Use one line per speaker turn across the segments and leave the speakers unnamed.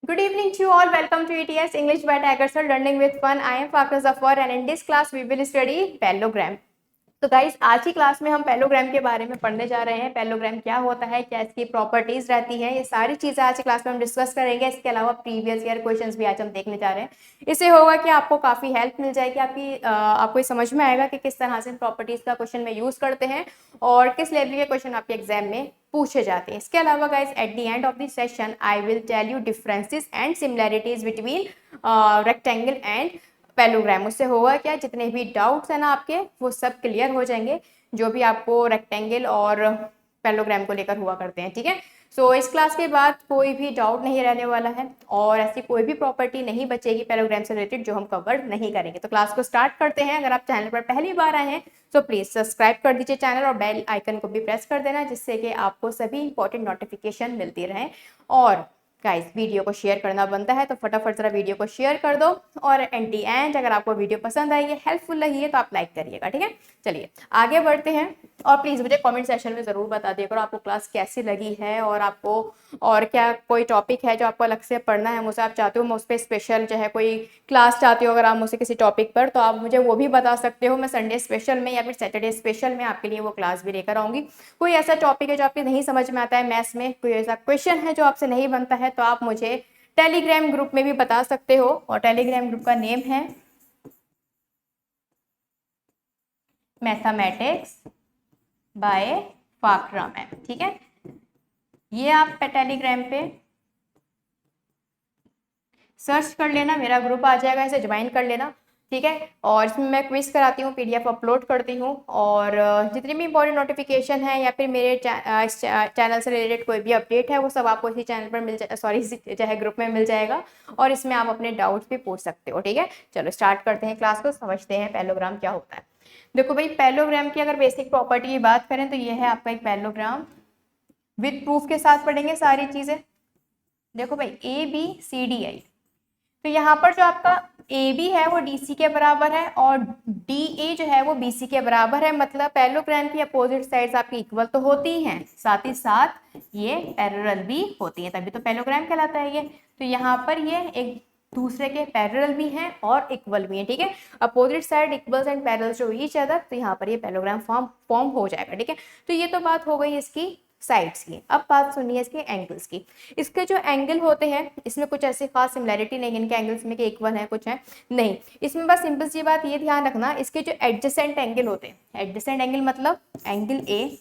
Good evening to you all. Welcome to ETS English by Tiger Sir Learning with Fun. I am Fakhra Zafar and in this class we will study parallelogram. तो guys आज की class में हम parallelogram के बारे में पढ़ने जा रहे हैं। पैलोग्राम क्या होता है, क्या इसकी प्रॉपर्टीज रहती हैं, ये सारी चीजें आज की क्लास में हम डिस्कस करेंगे। इसके अलावा प्रीवियस ईयर क्वेश्चंस भी आज हम देखने जा रहे हैं। इससे होगा कि आपको काफी हेल्प मिल जाएगी, आपको समझ में आएगा कि किस तरह से प्रॉपर्टीज का क्वेश्चन में यूज करते हैं और किस लेवल के क्वेश्चन आपके एग्जाम में पूछे जाते हैं। इसके अलावा guys at the end of the session I will tell you differences and similarities between rectangle and parallelogram. उससे होगा क्या, जितने भी डाउट्स है ना आपके वो सब क्लियर हो जाएंगे, जो भी आपको रेक्टेंगल और पैलोग्राम को लेकर हुआ करते हैं। ठीक है, सो इस क्लास के बाद कोई भी डाउट नहीं रहने वाला है और ऐसी कोई भी प्रॉपर्टी नहीं बचेगी पैलोग्राम से रिलेटेड जो हम कवर नहीं करेंगे। तो क्लास को स्टार्ट करते हैं। अगर आप चैनल पर पहली बार आए हैं तो प्लीज सब्सक्राइब कर दीजिए चैनल और बेल आइकन को भी प्रेस कर देना, जिससे कि आपको सभी इंपॉर्टेंट नोटिफिकेशन मिलती रहे। और गाइस वीडियो को शेयर करना बनता है, तो फटाफट जरा वीडियो को शेयर कर दो और एट दी एंड अगर आपको वीडियो पसंद आई है, हेल्पफुल लगी है तो आप लाइक करिएगा। ठीक है, चलिए आगे बढ़ते हैं और प्लीज मुझे कमेंट सेक्शन में जरूर बता दिया करो आपको क्लास कैसी लगी है और आपको और क्या कोई टॉपिक है जो आपको अलग से पढ़ना है मुझसे, आप चाहते हो मैं उस पर स्पेशल जो है कोई क्लास चाहते हो अगर आप मुझसे किसी टॉपिक पर, तो आप मुझे वो भी बता सकते हो। मैं संडे स्पेशल में या फिर सैटरडे स्पेशल में आपके लिए वो क्लास भी लेकर आऊंगी। कोई ऐसा टॉपिक है जो आपके नहीं समझ में आता है मैथ्स में, कोई ऐसा क्वेश्चन है जो आपसे नहीं बनता है, तो आप मुझे टेलीग्राम ग्रुप में भी बता सकते हो और टेलीग्राम ग्रुप का नेम है मैथमेटिक्स बाय फाकरा मैम। ठीक है, ये आप टेलीग्राम पे सर्च कर लेना, मेरा ग्रुप आ जाएगा, इसे ज्वाइन कर लेना। ठीक है, और इसमें मैं क्विज कराती हूँ, पीडीएफ अपलोड करती हूँ और जितनी भी इंपॉर्टेंट नोटिफिकेशन है या फिर मेरे इस चैनल से रिलेटेड कोई भी अपडेट है वो सब आपको इसी चैनल पर मिल जाए, सॉरी इसी जो है ग्रुप में मिल जाएगा और इसमें आप अपने डाउट्स भी पूछ सकते हो। ठीक है, चलो स्टार्ट करते हैं क्लास को, समझते हैं पैलोग्राम क्या होता है। देखो भाई, पैलोग्राम की अगर बेसिक प्रॉपर्टी की बात करें तो ये है आपका एक पैलोग्राम। विद प्रूफ के साथ पढ़ेंगे सारी चीजें। देखो भाई, ए बी सी डी आई, तो यहाँ पर जो आपका ए बी है वो डी सी के बराबर है और डी ए जो है वो बी सी के बराबर है। मतलब पैरेललोग्राम की अपोजिट साइड्स आपकी इक्वल तो होती हैं, साथ ही साथ ये पैरेलल भी होती हैं, तभी तो पैरेललोग्राम कहलाता है ये। तो यहाँ पर ये एक दूसरे के पैरेलल भी हैं और इक्वल भी हैं। ठीक है, opposite side equals and parallel to each other, तो यहाँ पर ये पैरेललोग्राम फॉर्म हो जाएगा। ठीक है, तो ये तो बात हो गई इसकी साइड्स की। अब बात सुनिए इसके एंगल्स की। इसके जो एंगल होते हैं इसमें कुछ ऐसी खास सिमिलैरिटी नहीं है इनके एंगल्स में कि इक्वल है कुछ है नहीं, इसमें बस सिंपल सी बात ये ध्यान रखना, इसके जो एडजेसेंट एंगल होते हैं, एडजेसेंट एंगल मतलब एंगल ए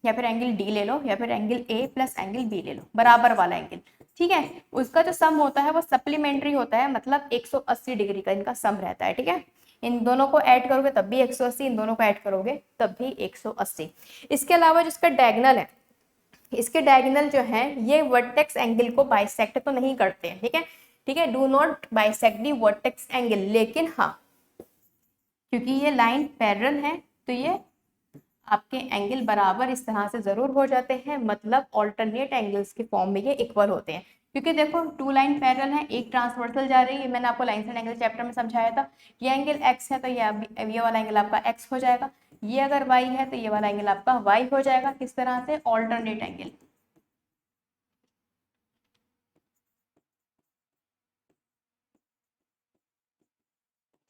या फिर एंगल डी ले लो या फिर angle A plus angle B ले लो, बराबर वाला एंगल। ठीक है, उसका जो सम होता है वो सप्लीमेंट्री होता है, मतलब 180 डिग्री का इनका सम रहता है। ठीक है, इन दोनों को ऐड करोगे तब भी 180, इन दोनों को ऐड करोगे तब भी 180। इसके अलावा जिसका डायगोनल है, इसके डायगोनल जो है ये वर्टेक्स एंगल को बाइसेक्ट तो नहीं करते हैं। ठीक है, ठीक है, do not bisect the vertex angle, लेकिन हाँ क्योंकि ये लाइन पैरेलल है तो ये आपके एंगल बराबर इस तरह से जरूर हो जाते हैं, मतलब ऑल्टरनेट एंगल्स के फॉर्म में ये इक्वल होते हैं। क्योंकि देखो टू लाइन पैरेलल है, एक ट्रांसवर्सल जा रही है, मैंने आपको लाइन एंड एंगल चैप्टर में समझाया था। ये एंगल एक्स है तो ये वाला एंगल आपका एक्स हो जाएगा, ये अगर वाई है तो ये वाला एंगल आपका वाई हो जाएगा। किस तरह से, ऑल्टरनेट एंगल।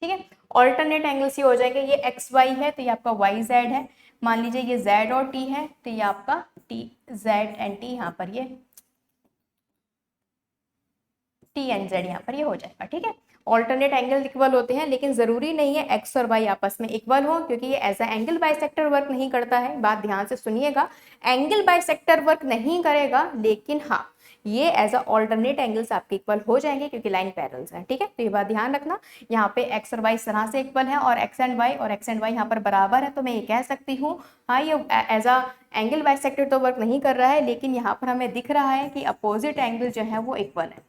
ठीक है, ऑल्टरनेट एंगल्स ये हो जाएंगे, ये एक्स वाई है तो ये आपका वाई जेड है, मान लीजिए ये जेड और टी है तो ये आपका टी जेड एंड टी, यहाँ पर ये टी एंड जेड यहाँ पर ये हो जाएगा। ठीक है, ऑल्टरनेट एंगल इक्वल होते हैं लेकिन जरूरी नहीं है एक्स और वाई आपस में इक्वल हो, क्योंकि ये as a angle bisector work नहीं करता है। बात ध्यान से सुनिएगा, एंगल बाइसेक्टर वर्क नहीं करेगा लेकिन हाँ ये एज अ ऑल्टरनेट एंगल्स आपके इक्वल हो जाएंगे क्योंकि लाइन पैरेलल्स हैं। ठीक है, तो ये बात ध्यान रखना, यहाँ पे एक्स और वाई इस तरह से इक्वल है और एक्स एंड वाई यहाँ पर बराबर है, तो मैं ये कह सकती हूँ हाँ ये एज अ एंगल बाइसेक्टर तो वर्क नहीं कर रहा है, लेकिन यहाँ पर हमें दिख रहा है कि अपोजिट एंगल जो है वो इक्वल है,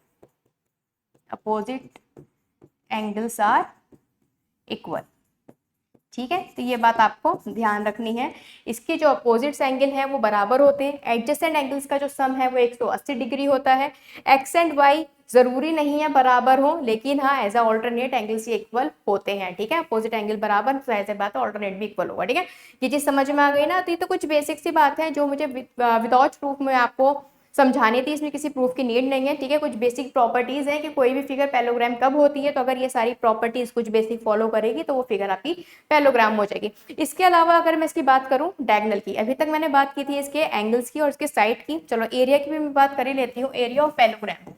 अपोजिट एंगल्स आर इक्वल। ठीक है, तो ये बात आपको ध्यान रखनी है, इसके जो अपोजिट्स एंगल हैं वो बराबर होते हैं। एडजेसेंट एंगल्स का जो सम है वो 180 डिग्री होता है। एक्स एंड वाई जरूरी नहीं है बराबर हो, लेकिन हाँ एज अ ऑल्टरनेट एंगल्स ये इक्वल होते हैं। ठीक है, अपोजिट एंगल बराबर तो ऐसे बात है ऑल्टरनेट भी इक्वल होगा। ठीक है, ये चीज समझ में आ गई ना। तो ये तो कुछ बेसिक सी बात है जो मुझे विदाउट प्रूफ में आपको समझानी थी, इसमें किसी प्रूफ की नीड नहीं है, ठीक है। कुछ बेसिक प्रॉपर्टीज है कि कोई भी फिगर पैरेललोग्राम कब होती है, तो अगर ये सारी प्रॉपर्टीज कुछ बेसिक फॉलो करेगी तो वो फिगर आपकी पैरेललोग्राम हो जाएगी। इसके अलावा अगर मैं इसकी बात करूं डायगोनल की, अभी तक मैंने बात की थी इसके एंगल्स की और इसके साइड की, चलो एरिया की भी मैं बात कर ही लेती हूँ। एरिया ऑफ पैरेललोग्राम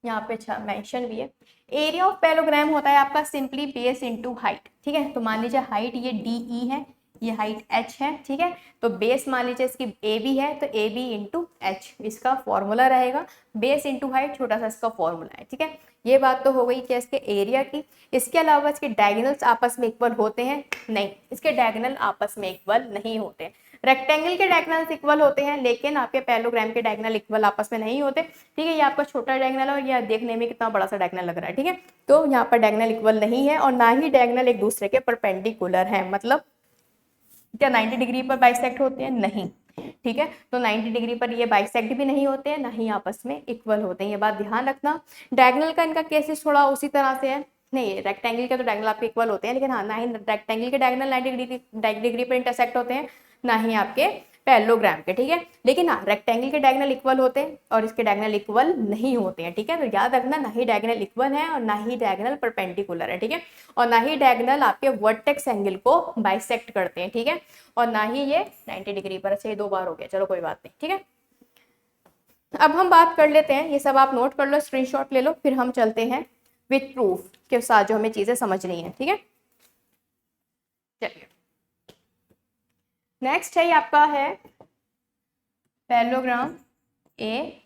यहाँ पे अच्छा मेंशन भी है। एरिया ऑफ पैरेललोग्राम होता है आपका सिंपली बेस इनटू हाइट, ठीक है। तो मान लीजिए हाइट ये DE है, ये हाइट h है, ठीक है। तो बेस मान लीजिए इसकी AB है, तो AB इंटू एच इसका फॉर्मूला रहेगा। बेस इंटू हाइट छोटा सा इसका फॉर्मूला है, ठीक है। ये बात तो हो गई क्या इसके एरिया की। इसके अलावा इसके डायगोनल्स आपस में इक्वल होते हैं? नहीं, इसके डायगोनल आपस में इक्वल नहीं होते। रेक्टेंगल के डायगोनल्स इक्वल होते हैं, लेकिन आपके पैरेललोग्राम के डायगोनल इक्वल आपस में नहीं होते, ठीक है। ये आपका छोटा डायगोनल है और ये देखने में कितना बड़ा सा डायगोनल लग रहा है, ठीक है। तो यहाँ पर डायगोनल इक्वल नहीं है और ना ही डायगोनल एक दूसरे के परपेंडिकुलर है। मतलब क्या 90 डिग्री पर बाइसेक्ट होते हैं? नहीं, ठीक है। तो 90 डिग्री पर ये बाइसेक्ट भी नहीं होते हैं, ना ही आपस में इक्वल होते हैं, ये बात ध्यान रखना। डायगोनल का इनका केसेस थोड़ा उसी तरह से है। नहीं, रेक्टेंगल के तो डायगोनल आपके इक्वल होते हैं, लेकिन हाँ ना ही रेक्टेंगल के डायगोनल 90 डिग्री पर इंटरसेक्ट होते हैं, ना ही आपके पैरेललोग्राम के, ठीक है। लेकिन हाँ रेक्टेंगल के डायगोनल इक्वल होते हैं और इसके डायगोनल इक्वल नहीं होते हैं, ठीक है। तो याद रखना, ना ही डायगोनल इक्वल है और ना ही डायगोनल परपेंडिकुलर है, ठीक है। और ना ही डायगोनल आपके वर्टेक्स एंगल को बाइसेक्ट करते हैं, ठीक है। और ना ही ये 90 डिग्री पर। अच्छा ये 2 बार हो गया, चलो कोई बात नहीं, ठीक है। अब हम बात कर लेते हैं, ये सब आप नोट कर लो, स्क्रीनशॉट ले लो, फिर हम चलते हैं विथ प्रूफ के साथ जो हमें चीजें समझनी है, ठीक है। चलिए नेक्स्ट है, ये आपका है पैरेललोग्राम ABCD।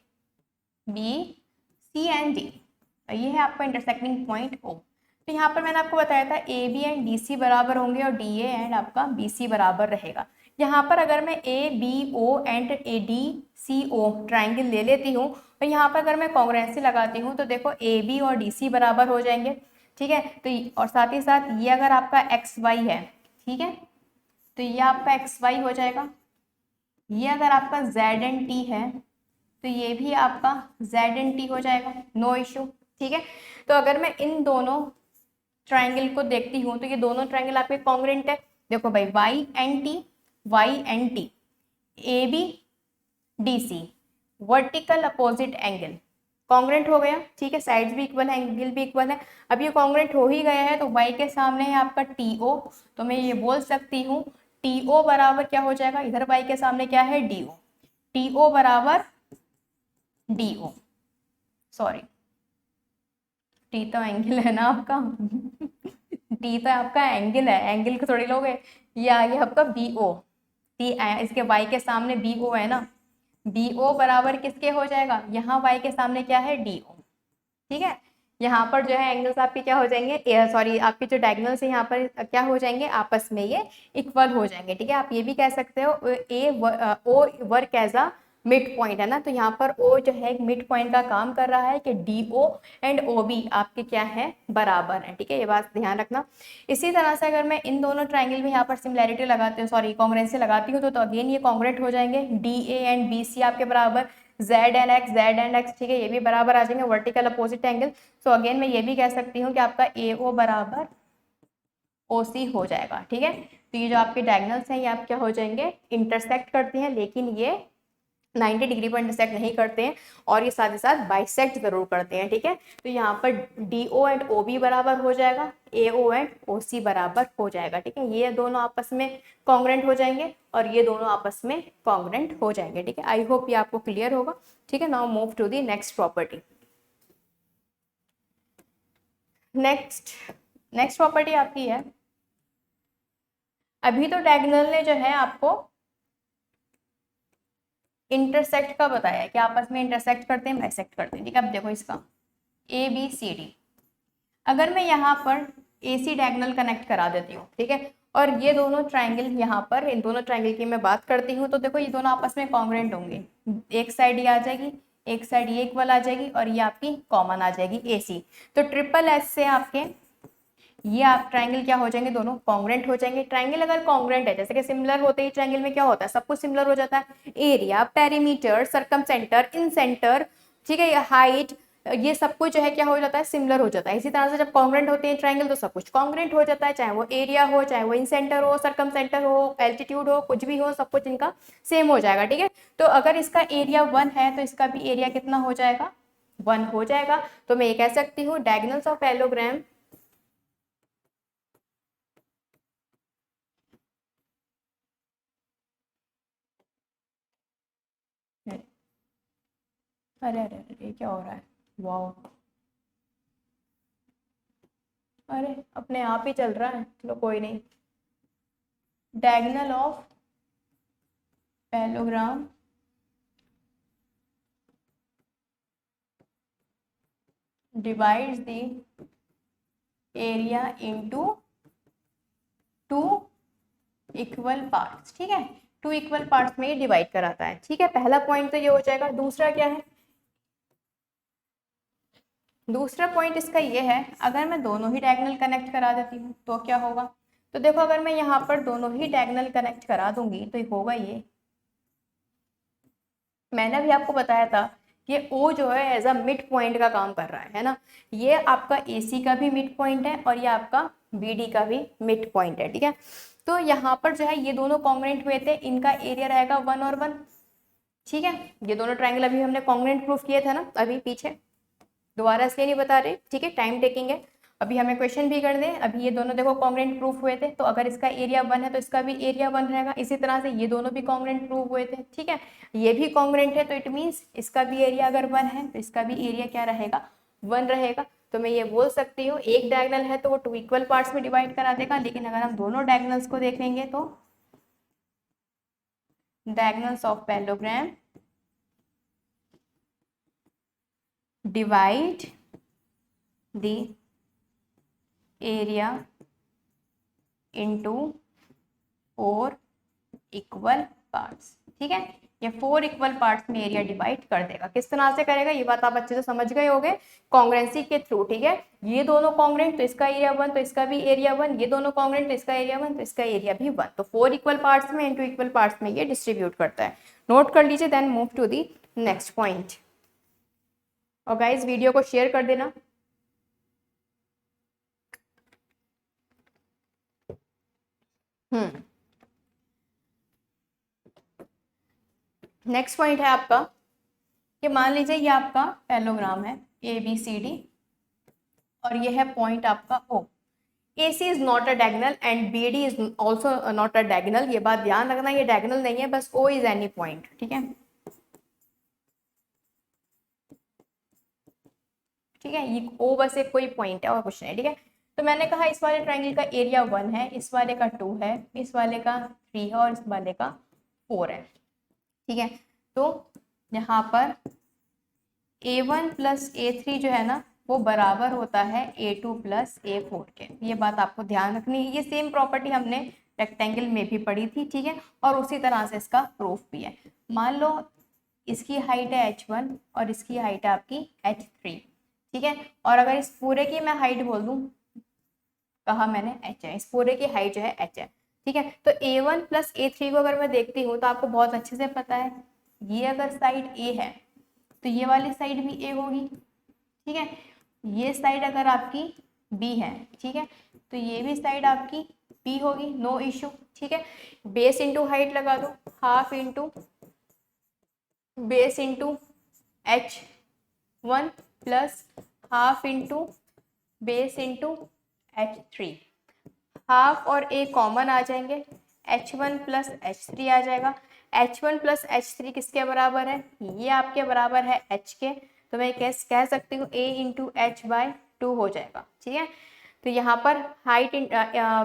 ये है आपका इंटरसेक्टिंग पॉइंट O। तो यहाँ पर मैंने आपको बताया था AB एंड DC बराबर होंगे और DA एंड आपका BC बराबर रहेगा। यहाँ पर अगर मैं ABO एंड ADCO ट्राइंगल ले लेती हूँ और यहाँ पर अगर मैं कॉन्ग्रुएंसी लगाती हूँ तो देखो AB और DC बराबर हो जाएंगे, ठीक है। तो और साथ ही साथ ये अगर आपका XY है, ठीक है, तो ये आपका XY हो जाएगा। ये अगर आपका ZNT है तो ये भी आपका ZNT हो जाएगा, नो इशू, ठीक है। तो अगर मैं इन दोनों ट्राइंगल को देखती हूँ तो ये दोनों ट्राइंगल आपके कॉन्ग्रुएंट है। देखो भाई YNT AB DC vertical opposite angle congruent हो गया, ठीक है। साइड्स भी इक्वल है, एंगल भी इक्वल है। अब ये कॉन्ग्रुएंट हो ही गया है तो Y के सामने है आपका TO, तो मैं ये बोल सकती हूँ TO बराबर क्या हो जाएगा, इधर Y के सामने क्या है DO, TO बराबर DO, सॉरी T तो एंगल है ना आपका T तो आपका एंगल है, एंगल को थोड़ी लोगे। ये आ गया आपका BO, T इसके Y के सामने BO है ना, BO बराबर किसके हो जाएगा, यहाँ Y के सामने क्या है DO, ठीक है। यहाँ पर जो है एंगल्स आपके क्या हो जाएंगे, सॉरी आपके जो डायगोनल्स है यहाँ पर क्या हो जाएंगे, आपस में ये इक्वल हो जाएंगे, ठीक है। आप ये भी कह सकते हो O work as a mid point है ना, तो यहाँ पर O जो है एक मिड पॉइंट का काम कर रहा है कि DO एंड OB आपके क्या है, बराबर है, ठीक है। ये बात ध्यान रखना। इसी तरह से अगर मैं इन दोनों ट्राइंगल में यहाँ पर सिमिलैरिटी लगाती हूँ, सॉरी कॉन्ग्रुएंसी लगाती हूँ, तो अगेन ये कॉन्ग्रुएंट हो जाएंगे। DA एंड BC आपके बराबर, Z एंड X, ठीक है, ये भी बराबर आ जाएंगे, vertical opposite angle. So again मैं ये भी कह सकती हूँ कि आपका AO बराबर OC हो जाएगा, ठीक है। तो ये जो आपके डायगोनल्स हैं ये आप क्या हो जाएंगे, इंटरसेक्ट करते हैं, लेकिन ये 90 डिग्री पर इंटरसेक्ट नहीं करते हैं और ये साथ ही साथ बाइसेक्ट जरूर करते हैं, ठीक है। तो यहाँ पर DO एंड OB बराबर हो जाएगा, AO एंड OC बराबर हो जाएगा, ठीक है। ये दोनों आपस में कॉन्ग्रुएंट हो जाएंगे और ये दोनों आपस में कॉन्ग्रुएंट हो जाएंगे, ठीक है। आई होप ये आपको क्लियर होगा, ठीक है। Now move to the next property. Next property आपकी है, अभी तो डायगोनल ने जो है आपको इंटरसेक्ट का बताया है कि आपस में इंटरसेक्ट करते हैं, बाइसेक्ट करते हैं, ठीक है। अब देखो इसका ABCD, अगर मैं यहाँ पर AC डायगोनल कनेक्ट करा देती हूँ, ठीक है, और ये दोनों ट्राइंगल यहाँ पर, इन दोनों ट्राइंगल की मैं बात करती हूँ, तो देखो ये दोनों आपस में कॉन्ग्रुएंट होंगे। एक साइड ये आ जाएगी, एक साइड ये इक्वल आ जाएगी और ये आपकी कॉमन आ जाएगी AC। तो ट्रिपल S से आपके ये आप ट्राइंगल क्या हो जाएंगे, दोनों कॉन्ग्रुएंट हो जाएंगे। ट्राइंगल अगर कॉन्ग्रुएंट है, जैसे कि सिमिलर होते ही ट्राइंगल में क्या होता है, सब कुछ सिमिलर हो जाता है, एरिया, पेरीमीटर, सर्कमसेंटर, इन सेंटर, ठीक है, हाइट, ये सब कुछ जो है क्या हो जाता है, सिमिलर हो जाता है। इसी तरह से जब कॉन्ग्रेंट होते हैं ट्रायंगल तो सब कुछ कॉन्ग्रेंट हो जाता है, चाहे वो एरिया हो, चाहे वो इन सेंटर हो, सरकम सेंटर हो, एल्टीट्यूड हो, कुछ भी हो, सब कुछ इनका सेम हो जाएगा। ठीक है, तो अगर इसका एरिया 1 है तो इसका भी एरिया कितना हो जाएगा, 1 हो जाएगा। तो मैं ये कह सकती हूँ डायगोनल्स ऑफ पैरेललोग्राम अरे अरे अरे ये क्या हो रहा है, वाओ, अरे अपने आप ही चल रहा है, चलो कोई नहीं। Diagonal of parallelogram divides the area into 2 equal parts. ठीक है, 2 इक्वल पार्ट्स में ये डिवाइड कराता है। ठीक है, पहला पॉइंट तो ये हो जाएगा। दूसरा क्या है, दूसरा पॉइंट इसका ये है, अगर मैं दोनों ही डायगोनल कनेक्ट करा देती हूँ तो क्या होगा। तो देखो अगर मैं यहाँ पर दोनों ही डायगोनल कनेक्ट करा दूंगी तो होगा ये, मैंने अभी आपको बताया था कि ओ जो है एज अ मिड पॉइंट का काम कर रहा है ना। ये आपका AC का भी मिड पॉइंट है और ये आपका BD का भी मिड पॉइंट है। ठीक है, तो यहाँ पर जो है ये दोनों कॉन्ग्रेंट हुए थे, इनका एरिया रहेगा 1 और 1। ठीक है, ये दोनों ट्रायंगल अभी हमने कॉन्ग्रेंट प्रूफ किए थे ना अभी पीछे, दोबारा इसलिए नहीं बता रहे। ठीक है, टाइम टेकिंग है, अभी हमें क्वेश्चन भी कर दें। अभी ये दोनों देखो कॉन्ग्रेंट प्रूफ हुए थे, तो अगर इसका एरिया 1 है तो इसका भी एरिया 1 रहेगा। इसी तरह से ये दोनों भी कॉन्ग्रेंट प्रूफ हुए थे। ठीक है, ये भी कॉन्ग्रेंट है तो इट मीन्स इसका भी एरिया अगर 1 है तो इसका भी एरिया क्या रहेगा, 1 रहेगा। तो मैं ये बोल सकती हूँ एक डायगोनल है तो वो 2 इक्वल पार्ट्स में डिवाइड करा देगा, लेकिन अगर हम दोनों डायगोनल्स को देखेंगे तो diagonals of parallelogram divide the area into 4 equal parts. ठीक है, ये 4 इक्वल पार्ट्स में एरिया डिवाइड कर देगा। किस तरह से करेगा ये बात आप अच्छे से समझ गए होंगे, कॉन्ग्रेंसी के थ्रू। ठीक है, ये दोनों कॉन्ग्रेंट तो इसका एरिया 1 तो इसका भी एरिया 1, ये दोनों कॉन्ग्रेंट तो इसका एरिया 1 तो इसका एरिया भी 1। तो 4 इक्वल पार्ट्स में इनटू इक्वल पार्ट्स में ये डिस्ट्रीब्यूट करता है। नोट कर लीजिए, then move to the next point. और गाइज वीडियो को शेयर कर देना। नेक्स्ट पॉइंट है आपका कि मान लीजिए ये आपका पैरेललोग्राम है ABCD और ये है पॉइंट आपका O। AC is not a diagonal and BD is also not a diagonal. ये बात ध्यान रखना, ये डायगोनल नहीं है, बस O इज एनी पॉइंट। ठीक है, ठीक है, ये O बस एक कोई पॉइंट है और कुछ नहीं। ठीक है, तो मैंने कहा इस वाले ट्रायंगल का एरिया 1 है, इस वाले का 2 है, इस वाले का 3 है और इस वाले का 4 है। ठीक है, तो यहाँ पर A1 प्लस A3 जो है ना वो बराबर होता है A2 प्लस A4 के। ये बात आपको ध्यान रखनी है, ये सेम प्रॉपर्टी हमने रेक्टेंगल में भी पढ़ी थी। ठीक है, और उसी तरह से इसका प्रूफ भी है। मान लो इसकी हाइट है H1 और इसकी हाइट है आपकी H3। ठीक है, और अगर इस पूरे की मैं हाइट बोल दूं, कहा मैंने H है, इस पूरे की हाइट जो है H है। ठीक है, तो A1 प्लस A3 को अगर मैं देखती हूँ तो आपको बहुत अच्छे से पता है, ये अगर साइड A है तो ये वाली साइड भी A होगी। ठीक है, ये साइड अगर आपकी B है, ठीक है, तो ये भी साइड आपकी B होगी, नो इश्यू। ठीक है, बेस इंटू हाइट लगा दो, half into base into H1 plus half into base into H3। Half और A कॉमन आ जाएंगे, H1 प्लस H3 आ जाएगा। H1 प्लस H3 किसके बराबर है, ये आपके बराबर है H के। तो मैं कह सकती हूँ A इंटू H बाय 2 हो जाएगा। ठीक है, तो यहाँ पर height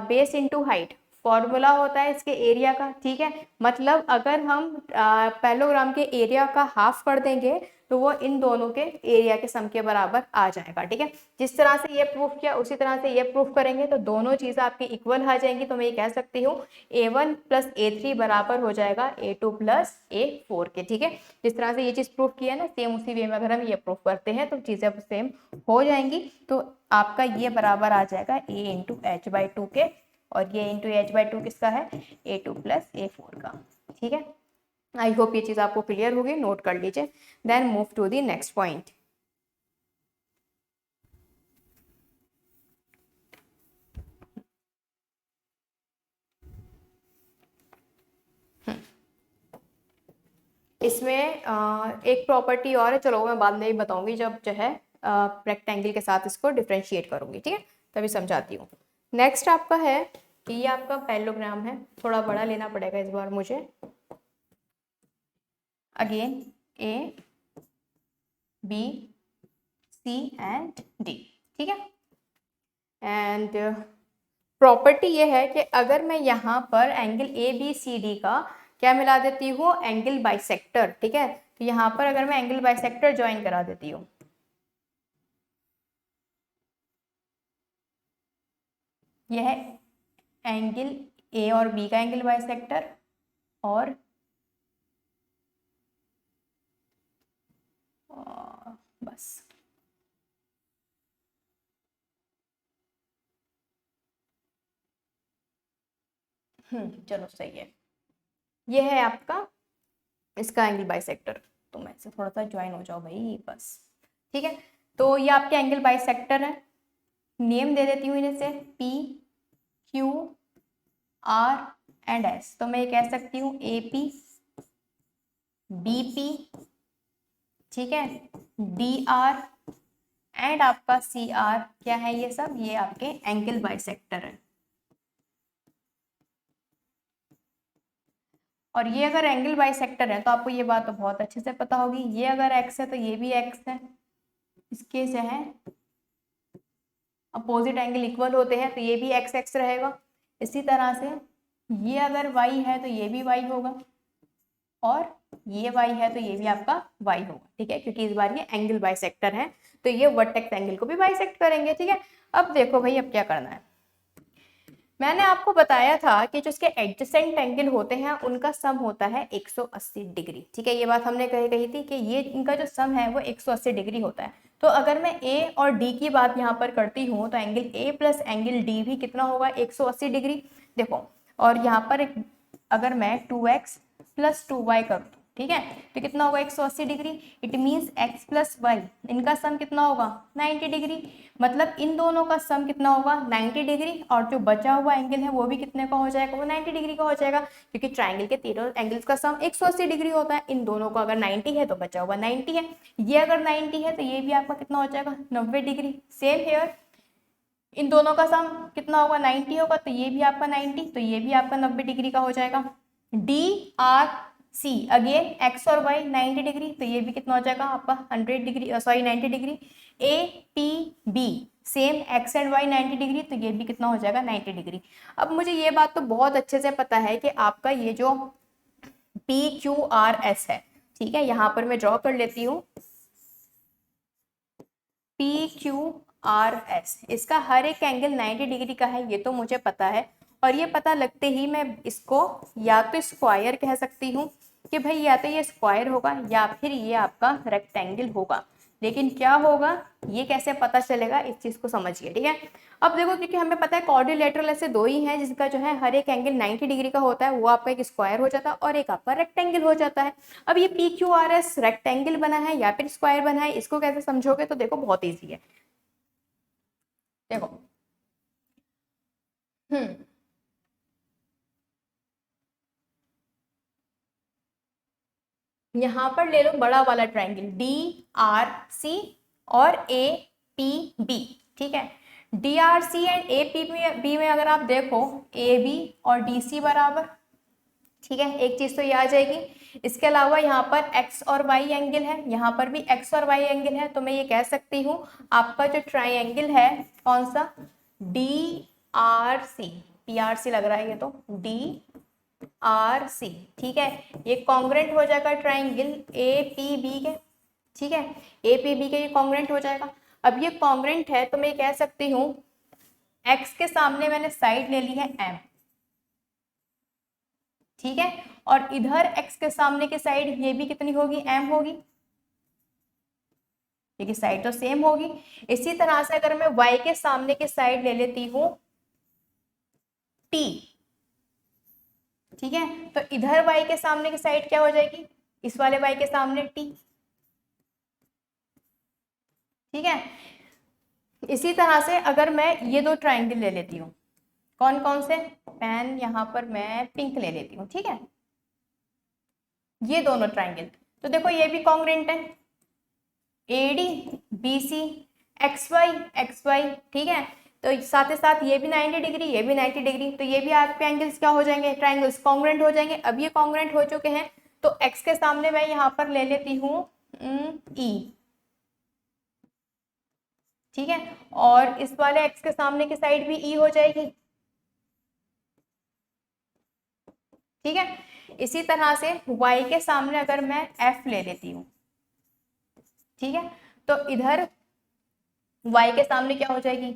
base into height formula होता है इसके एरिया का। ठीक है, मतलब अगर हम पैरेललोग्राम के एरिया का हाफ कर देंगे तो वो इन दोनों के एरिया के सम के बराबर आ जाएगा। ठीक है, जिस तरह से ये प्रूफ किया उसी तरह से ये प्रूफ करेंगे तो दोनों चीज़ें आपकी इक्वल आ जाएंगी। तो मैं ये कह सकती हूँ A1 प्लस A3 बराबर हो जाएगा A2 प्लस A4 के। ठीक है, जिस तरह से ये चीज़ प्रूफ किया ना, सेम उसी वे में अगर हम ये प्रूफ करते हैं तो चीज़ें सेम हो जाएंगी। तो आपका ये बराबर आ जाएगा A इंटू H बाई 2 के, और ये इंटू H बाई 2 किसका है, A2 प्लस A4 का। ठीक है, आई होप ये चीज़ आपको क्लियर होगी, नोट कर लीजिए। Then move to the next point. इसमें एक प्रॉपर्टी और है, चलो वो मैं बाद में ही बताऊंगी जब जो है रेक्टेंगल के साथ इसको डिफ्रेंशिएट करूंगी, ठीक है, तभी समझाती हूँ। नेक्स्ट आपका है कि ये आपका पैरेललोग्राम है, थोड़ा बड़ा लेना पड़ेगा इस बार मुझे। Again A B C and D, ठीक है। एंड प्रॉपर्टी ये है कि अगर मैं यहाँ पर angle A B C D का क्या मिला देती हूँ, एंगल बाइसेक्टर, ठीक है, तो यहाँ पर अगर मैं एंगल बाइसेक्टर ज्वाइन करा देती हूँ, यह है एंगल ए और बी का एंगल बाइसेक्टर, और बस चलो सही है, ये है आपका इसका एंगल बाइसेक्टर। तो मैं इससे थोड़ा सा ज्वाइन हो जाओ भाई, बस ठीक है। तो ये आपके एंगल बाइसेक्टर है, नेम दे देती हूँ इन्हें से P Q R and S. तो मैं ये कह सकती हूँ ए पी बी पी, ठीक है, डी आर एंड आपका सी आर, क्या है ये सब, ये आपके एंगल बाइसेक्टर है। और ये अगर एंगल बाइसेक्टर है तो आपको ये बात तो बहुत अच्छे से पता होगी, ये अगर एक्स है तो ये भी एक्स है, इसके जो है अपोजिट एंगल इक्वल होते हैं तो ये भी एक्स एक्स रहेगा। इसी तरह से ये अगर वाई है तो ये भी वाई होगा, और ये वाई है तो ये भी आपका वाई होगा, ठीक है, क्योंकि इस बार ये एंगल बाइसेक्टर है तो ये वर्टेक्स एंगल को भी बाइसेक्ट करेंगे, ठीक है। अब देखो भाई, अब क्या करना है, मैंने आपको बताया था कि जो इसके एडजेसेंट एंगल होते हैं उनका सम होता है 180 डिग्री, ठीक है, ये बात हमने कही थी कि ये इनका जो सम है वो 180 डिग्री होता है। तो अगर मैं ए और डी की बात यहाँ पर करती हूँ तो angle A plus angle D भी कितना होगा, 180 डिग्री। देखो, और यहाँ पर अगर मैं 2x प्लस 2y करूँ, ठीक है, तो कितना होगा 180 degree. It means x plus Y, इनका सम कितना होगा 90 डिग्री, मतलब इन दोनों का सम कितना होगा 90 डिग्री, और जो बचा हुआ एंगल है वो भी कितने का हो जाएगा, वो 90 डिग्री का हो जाएगा, क्योंकि ट्राइंगल के तीनों एंगल्स का सम 180 डिग्री होता है। इन दोनों का अगर 90 है तो बचा हुआ 90 है, ये अगर 90 है तो ये भी आपका कितना हो जाएगा 90 डिग्री। सेम हेयर, इन दोनों का सम कितना होगा 90 होगा, तो ये भी आपका 90, तो ये भी आपका 90 डिग्री का हो जाएगा। D R C, again X और वाई 90 डिग्री, तो ये भी कितना हो जाएगा आपका 100 degree, sorry 90 degree. A P B same X and Y 90 degree, तो ये भी कितना हो जाएगा 90 डिग्री। अब मुझे ये बात तो बहुत अच्छे से पता है कि आपका ये जो पी क्यू आर एस है, ठीक है, यहाँ पर मैं ड्रॉ कर लेती हूँ पी क्यू आर एस, इसका हर एक एंगल 90 डिग्री का है, ये तो मुझे पता है। और ये पता लगते ही मैं इसको या तो स्क्वायर कह सकती हूँ कि भाई या तो ये स्क्वायर होगा या फिर ये आपका रेक्टेंगल होगा, लेकिन क्या होगा ये कैसे पता चलेगा, इस चीज को समझिए, ठीक है। अब देखो, क्योंकि हमें पता है क्वाड्रिलेटरल ऐसे दो ही हैं जिसका जो है हर एक एंगल 90 डिग्री का होता है, वो आपका एक स्क्वायर हो जाता है और एक आपका रेक्टेंगल हो जाता है। अब ये P Q R S rectangle बना है या फिर स्क्वायर बना है, इसको कैसे समझोगे, तो देखो बहुत ईजी है। देखो, यहां पर ले लो बड़ा वाला ट्राइंगल डी आर सी और ए पी बी, ठीक है। D R C and A P B में अगर आप देखो ए बी और डी सी बराबर, ठीक है, एक चीज तो ये आ जाएगी। इसके अलावा यहाँ पर x और y एंगल है, यहाँ पर भी x और y एंगल है, तो मैं ये कह सकती हूँ आपका जो ट्राइंगल है कौन सा, D R C, P R C लग रहा है ये तो, डी आर सी, ठीक है, ये कॉन्ग्रेंट हो जाएगा ट्राइंगल ए पी बी के, ठीक है, ए पी बी के ये कॉन्ग्रेंट हो जाएगा। अब ये कॉन्ग्रेंट है तो मैं कह सकती हूँ x के सामने मैंने साइड ले ली है m, ठीक है, और इधर x के सामने की साइड ये भी कितनी होगी m होगी, क्योंकि साइड तो सेम होगी। इसी तरह से अगर मैं y के सामने की साइड ले लेती हूँ t, ठीक है, तो इधर y के सामने की साइड क्या हो जाएगी, इस वाले y के सामने t, ठीक है। इसी तरह से अगर मैं ये दो ट्राइंगल ले लेती हूँ, कौन कौन से, पेन यहाँ पर मैं पिंक ले लेती हूँ, ठीक है, ये दोनों ट्राइंगल, तो देखो ये भी कॉन्ग्रेंट है, AD BC एक्स वाई, ठीक है। तो साथ ही साथ ये भी 90 डिग्री, ये भी 90 डिग्री, तो ये भी आपके एंगल्स क्या हो जाएंगे, ट्राइंगल्स कॉन्ग्रेंट हो जाएंगे। अब ये कॉन्ग्रेंट हो चुके हैं, तो एक्स के सामने मैं यहाँ पर ले लेती हूँ E, ठीक है, और इस वाले एक्स के सामने की साइड भी E हो जाएगी, ठीक है। इसी तरह से y के सामने अगर मैं F ले लेती हूँ, ठीक है, तो इधर y के सामने क्या हो जाएगी,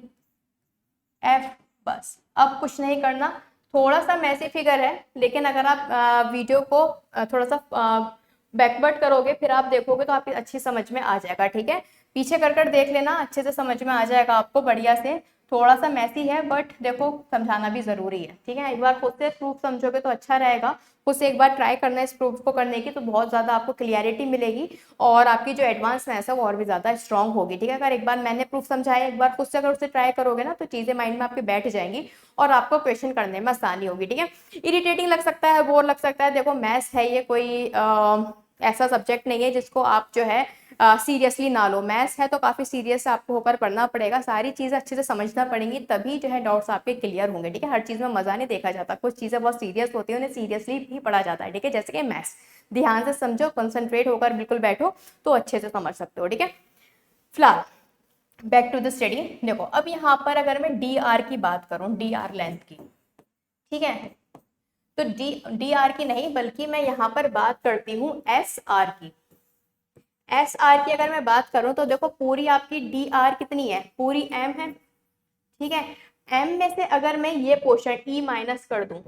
F। बस, अब कुछ नहीं करना, थोड़ा सा मैसी फिगर है, लेकिन अगर आप वीडियो को थोड़ा सा बैकवर्ड करोगे फिर आप देखोगे तो आपकी अच्छी समझ में आ जाएगा, ठीक है। पीछे कर देख लेना, अच्छे से समझ में आ जाएगा आपको बढ़िया से। थोड़ा सा मैसी है बट देखो समझाना भी जरूरी है, ठीक है। एक बार खुद से प्रूफ समझोगे तो अच्छा रहेगा, खुद से एक बार ट्राई करना इस प्रूफ को करने की, तो बहुत ज्यादा आपको क्लियरिटी मिलेगी और आपकी जो एडवांस मैथ्स है वो और भी ज्यादा स्ट्रांग होगी, ठीक है। अगर एक बार मैंने प्रूफ समझाया, एक बार खुद से अगर उसे ट्राई करोगे ना तो चीजें माइंड में आपके बैठ जाएंगी और आपको क्वेश्चन करने में आसानी होगी, ठीक है। इरिटेटिंग लग सकता है, बोर लग सकता है, देखो मैथ्स है ये कोई ऐसा सब्जेक्ट नहीं है जिसको आप जो है सीरियसली ना लो। मैथ्स है तो काफी सीरियस आपको होकर पढ़ना पड़ेगा, सारी चीजें अच्छे से समझना पड़ेंगी, तभी जो है डाउट्स आपके क्लियर होंगे, ठीक है। हर चीज में मजा नहीं देखा जाता, कुछ चीजें बहुत सीरियस होती है, उन्हें सीरियसली भी पढ़ा जाता है, ठीक है। जैसे कि मैथ्स, ध्यान से समझो, कंसंट्रेट होकर बिल्कुल बैठो तो अच्छे से समझ सकते हो, ठीक है। फिलहाल बैक टू द स्टडी। देखो अब यहाँ पर अगर मैं DR की बात करूँ, DR लेंथ की, ठीक है, तो DR की नहीं बल्कि मैं यहाँ पर बात करती हूँ SR की। SR की अगर मैं बात करूं तो देखो पूरी आपकी DR कितनी है, पूरी M है, ठीक है। M में से अगर मैं ये पोर्शन E माइनस कर दूं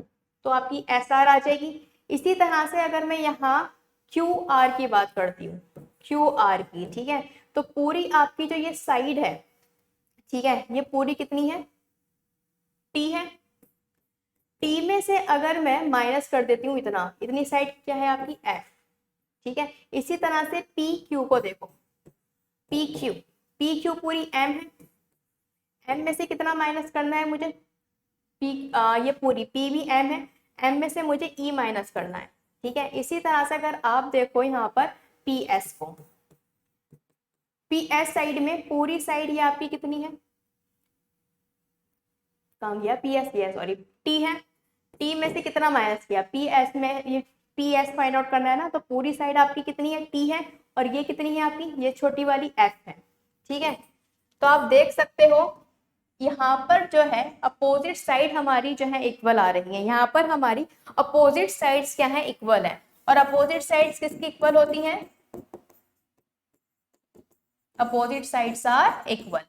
तो आपकी SR आ जाएगी। इसी तरह से अगर मैं यहाँ QR की बात करती हूँ, QR की, ठीक है, तो पूरी आपकी जो ये साइड है, ठीक है, ये पूरी कितनी है, T है। T में से अगर मैं माइनस कर देती हूँ इतना, इतनी साइड क्या है आपकी F, ठीक है। इसी तरह से PQ को देखो, PQ पूरी M है, M में से कितना माइनस करना है मुझे, ये पूरी P भी M है, M में से मुझे E माइनस करना है, ठीक है। इसी तरह से अगर आप देखो यहाँ पर PS को, PS साइड में पूरी साइड ये आपकी कितनी है, कहाँ गया PS, ये सॉरी T है, T में से कितना माइनस किया, PS में, ये PS फाइंड आउट करना है ना, तो पूरी साइड आपकी कितनी है, T है, और ये कितनी है आपकी, ये छोटी वाली F है, ठीक है। तो आप देख सकते हो यहाँ पर जो है अपोजिट साइड हमारी जो है इक्वल आ रही है, यहाँ पर हमारी अपोजिट साइड्स क्या है, इक्वल है। और अपोजिट साइड्स किसकी इक्वल होती हैं, अपोजिट साइड्स आर इक्वल,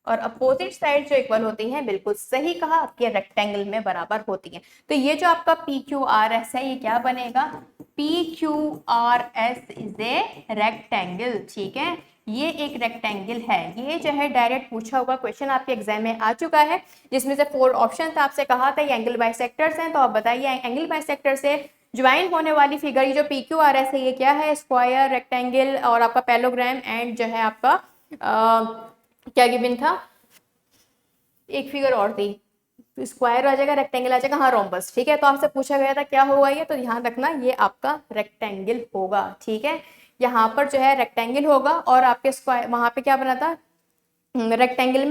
और अपोजिट साइड जो इक्वल होती हैं, बिल्कुल सही कहा, आपके रेक्टेंगल में बराबर होती हैं। तो ये जो आपका PQRS है ये क्या बनेगा, PQRS इज ए रेक्टेंगल, ठीक है, ये एक रेक्टेंगल है। ये जो है डायरेक्ट पूछा हुआ क्वेश्चन आपके एग्जाम में आ चुका है, जिसमें से 4 ऑप्शन था, आपसे कहा था ये एंगल बाइसेक्टर्स हैं, तो आप बताइए एंगल बाइसेक्टर से ज्वाइन होने वाली फिगर, ये जो PQRS है ये क्या है, स्क्वायर, रेक्टेंगल और आपका पैलोग्राम एंड जो है आपका क्या गिवन था, एक फिगर और थी, स्क्वायर आ जाएगा, रेक्टेंगल आ जाएगा, हाँ रोम्बस, ठीक है। तो आपसे पूछा गया था क्या होगा ये, तो ध्यान रखना ये आपका रेक्टेंगल होगा, ठीक है। यहाँ पर जो है रेक्टेंगल होगा और आपके स्क्वायर वहां पे क्या बना था, रेक्टेंगल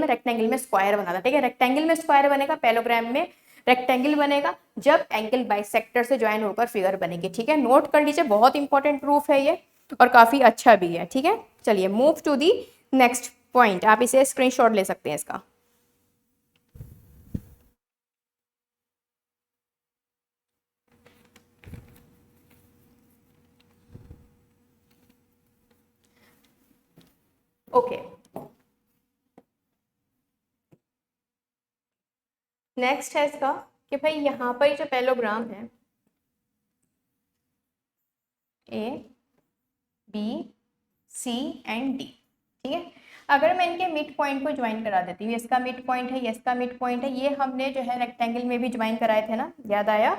में स्क्वायर बना था, ठीक है। रेक्टेंगल में स्क्वायर बनेगा, पैलोग्राम में रेक्टेंगल बनेगा जब एंगल बाइसेक्टर से ज्वाइन होकर फिगर बनेगी, ठीक है। नोट कर लीजिए, बहुत इंपॉर्टेंट प्रूफ है ये और काफी अच्छा भी है, ठीक है। चलिए move to the next point, आप इसे स्क्रीनशॉट ले सकते हैं इसका। ओके, नेक्स्ट है इसका कि भाई यहाँ पर जो पैलोग्राम है A B C and D, ठीक है, अगर मैं इनके मिड पॉइंट को ज्वाइन करा देती हूँ, इसका मिड पॉइंट है, ये इसका मिड पॉइंट है, ये हमने जो है रेक्टेंगल में भी ज्वाइन कराए थे ना, याद आया।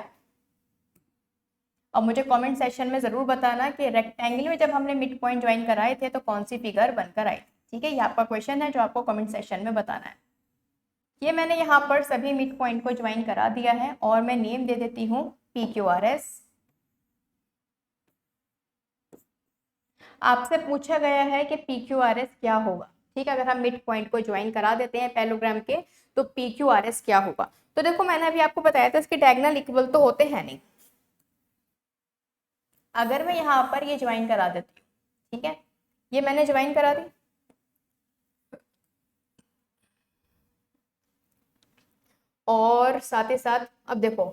और मुझे कमेंट सेक्शन में जरूर बताना कि रेक्टेंगल में जब हमने मिड पॉइंट ज्वाइन कराए थे तो कौन सी फिगर बनकर आई, ठीक है। ये आपका क्वेश्चन है जो आपको कमेंट सेक्शन में बताना है। ये मैंने यहाँ पर सभी मिड पॉइंट को ज्वाइन करा दिया है और मैं नेम दे देती हूँ PQRS। आपसे पूछा गया है कि PQRS क्या होगा, ठीक है। अगर हम मिड पॉइंट को ज्वाइन करा देते हैं पैरेललोग्राम के तो PQRS क्या होगा। तो देखो मैंने अभी आपको बताया था इसके डायगोनल इक्वल तो होते हैं नहीं। अगर मैं यहाँ पर ये ज्वाइन करा देती हूँ, ठीक है, ये मैंने ज्वाइन करा दी और साथ ही साथ अब देखो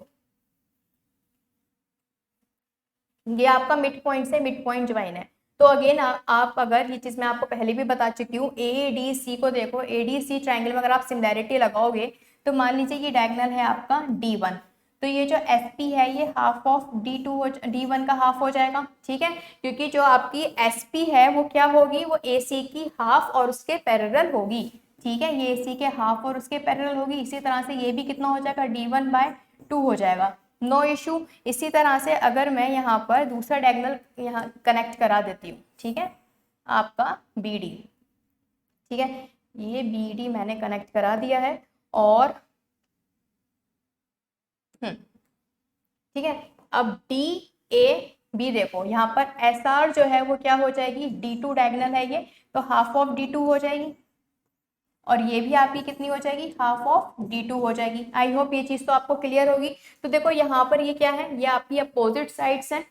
ये आपका मिड पॉइंट से मिड पॉइंट ज्वाइन है। तो अगेन आप अगर ये चीज मैं आपको पहले भी बता चुकी हूँ, ADC को देखो, ADC ट्राइंगल में अगर आप सिमिलैरिटी लगाओगे तो मान लीजिए ये डायगोनल है आपका D1, तो ये जो SP है ये हाफ ऑफ D2 हो, D1 का हाफ हो जाएगा, ठीक है, क्योंकि जो आपकी SP है वो क्या होगी, वो AC की हाफ और उसके पैरेलल होगी, ठीक है, ये AC के हाफ और उसके पैरेलल होगी। इसी तरह से ये भी कितना हो जाएगा, D1/2 हो जाएगा, नो इशू। इसी तरह से अगर मैं यहाँ पर दूसरा डायगोनल यहाँ कनेक्ट करा देती हूँ, ठीक है, आपका BD, ठीक है, ये BD मैंने कनेक्ट करा दिया है और ठीक है, अब DAB देखो यहाँ पर SR जो है वो क्या हो जाएगी, D2 डायगोनल है ये, तो हाफ ऑफ D2 हो जाएगी और ये भी आपकी कितनी हो जाएगी, हाफ ऑफ D2 हो जाएगी। आई होप ये चीज तो आपको क्लियर होगी। तो देखो यहाँ पर ये क्या है, ये आपकी अपोजिट साइड्स हैं,